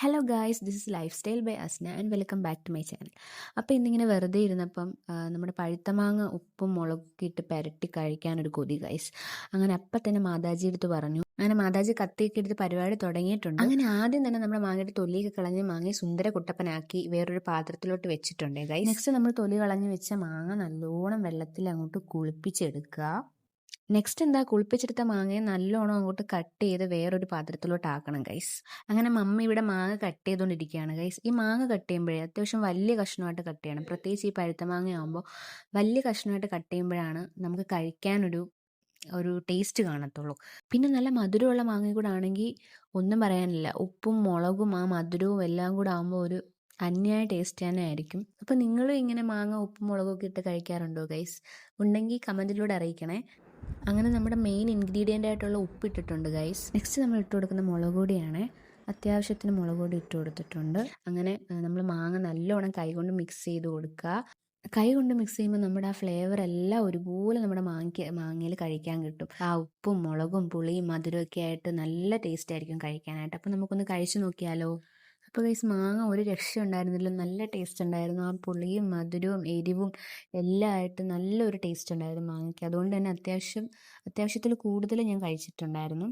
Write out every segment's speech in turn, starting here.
Hello guys, this is lifestyle by Asna and welcome back to my channel. അപ്പോൾ ഇന്നിങ്ങനെ വെറുതെ ഇരുന്നപ്പം നമ്മുടെ പഴുത്ത മാങ്ങ ഉപ്പും മുളകൊക്കെ ഇട്ട് പുരട്ടി കഴിക്കാനൊരു കൊതി ഗൈസ്. അങ്ങനെ അപ്പം തന്നെ മാതാജി എടുത്ത് പറഞ്ഞു. അങ്ങനെ മാതാജി കത്തിയൊക്കെ എടുത്ത് പരിപാടി തുടങ്ങിയിട്ടുണ്ട്. അങ്ങനെ ആദ്യം തന്നെ നമ്മുടെ മാങ്ങയുടെ തൊലിയൊക്കെ കളഞ്ഞ് മാങ്ങയെ സുന്ദര കുട്ടപ്പനാക്കി വേറൊരു പാത്രത്തിലോട്ട് വെച്ചിട്ടുണ്ട് ഗൈസ്. നെക്സ്റ്റ് നമ്മൾ തൊലി കളഞ്ഞ് വെച്ച മാങ്ങ നല്ലോണം വെള്ളത്തിൽ അങ്ങോട്ട് കുളിപ്പിച്ചെടുക്കുക. നെക്സ്റ്റ് എന്താ, കുളിപ്പിച്ചെടുത്ത മാങ്ങയെ നല്ലോണം അങ്ങോട്ട് കട്ട് ചെയ്ത് വേറൊരു പാത്രത്തിലോട്ട് ആക്കണം ഗൈസ്. അങ്ങനെ മമ്മി ഇവിടെ മാങ്ങ കട്ട് ചെയ്തുകൊണ്ടിരിക്കുകയാണ് ഗൈസ്. ഈ മാങ്ങ കട്ട് ചെയ്യുമ്പോഴേ അത്യാവശ്യം വലിയ കഷ്ണമായിട്ട് കട്ട് ചെയ്യണം. പ്രത്യേകിച്ച് ഈ പഴുത്ത മാങ്ങയാകുമ്പോൾ വലിയ കഷ്ണമായിട്ട് കട്ട് ചെയ്യുമ്പോഴാണ് നമുക്ക് കഴിക്കാനൊരു ടേസ്റ്റ് കാണത്തുള്ളൂ. പിന്നെ നല്ല മധുരമുള്ള മാങ്ങ കൂടെ ആണെങ്കിൽ ഒന്നും പറയാനില്ല. ഉപ്പും മുളകും ആ മധുരവും എല്ലാം കൂടെ ആകുമ്പോൾ ഒരു അന്യായ ടേസ്റ്റ് തന്നെ ആയിരിക്കും. അപ്പം നിങ്ങളും ഇങ്ങനെ മാങ്ങ ഉപ്പും മുളകൊക്കെ ഇട്ട് കഴിക്കാറുണ്ടോ ഗൈസ്? ഉണ്ടെങ്കിൽ കമൻറ്റിലൂടെ അറിയിക്കണേ. അങ്ങനെ നമ്മുടെ മെയിൻ ഇൻഗ്രീഡിയൻ്റ് ആയിട്ടുള്ള ഉപ്പിട്ടിട്ടുണ്ട് ഗൈസ്. നെക്സ്റ്റ് നമ്മൾ ഇട്ട് കൊടുക്കുന്ന മുളക് പൊടിയാണ്. അത്യാവശ്യത്തിന് മുളക് പൊടി ഇട്ട് കൊടുത്തിട്ടുണ്ട്. അങ്ങനെ നമ്മൾ മാങ്ങ നല്ലോണം കൈകൊണ്ട് മിക്സ് ചെയ്ത് കൊടുക്കുക. കൈ കൊണ്ട് മിക്സ് ചെയ്യുമ്പോൾ നമ്മുടെ ആ ഫ്ലേവർ എല്ലാം ഒരുപോലെ നമ്മുടെ മാങ്ങയിൽ കഴിക്കാൻ കിട്ടും. ആ ഉപ്പും മുളകും പുളിയും മധുരമൊക്കെ ആയിട്ട് നല്ല ടേസ്റ്റ് ആയിരിക്കും കഴിക്കാനായിട്ട്. അപ്പം നമുക്കൊന്ന് കഴിച്ചു നോക്കിയാലോ? അപ്പോൾ ഗൈസ്, മാങ്ങ ഒരു രക്ഷ ഉണ്ടായിരുന്നില്ല, നല്ല ടേസ്റ്റ് ഉണ്ടായിരുന്നു. ആ പുളിയും മധുരവും എരിവും എല്ലാം ആയിട്ട് നല്ലൊരു ടേസ്റ്റ് ഉണ്ടായിരുന്നു മാങ്ങയ്ക്ക്. അതുകൊണ്ട് തന്നെ അത്യാവശ്യത്തിൽ കൂടുതൽ ഞാൻ കഴിച്ചിട്ടുണ്ടായിരുന്നു.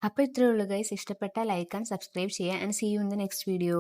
അപ്പോൾ ഇത്രയേ ഉള്ളൂ ഗൈസ്. ഇഷ്ടപ്പെട്ടാൽ ലൈക്ക് ആൻഡ് സബ്സ്ക്രൈബ് ചെയ്യുക. And see you in the next video.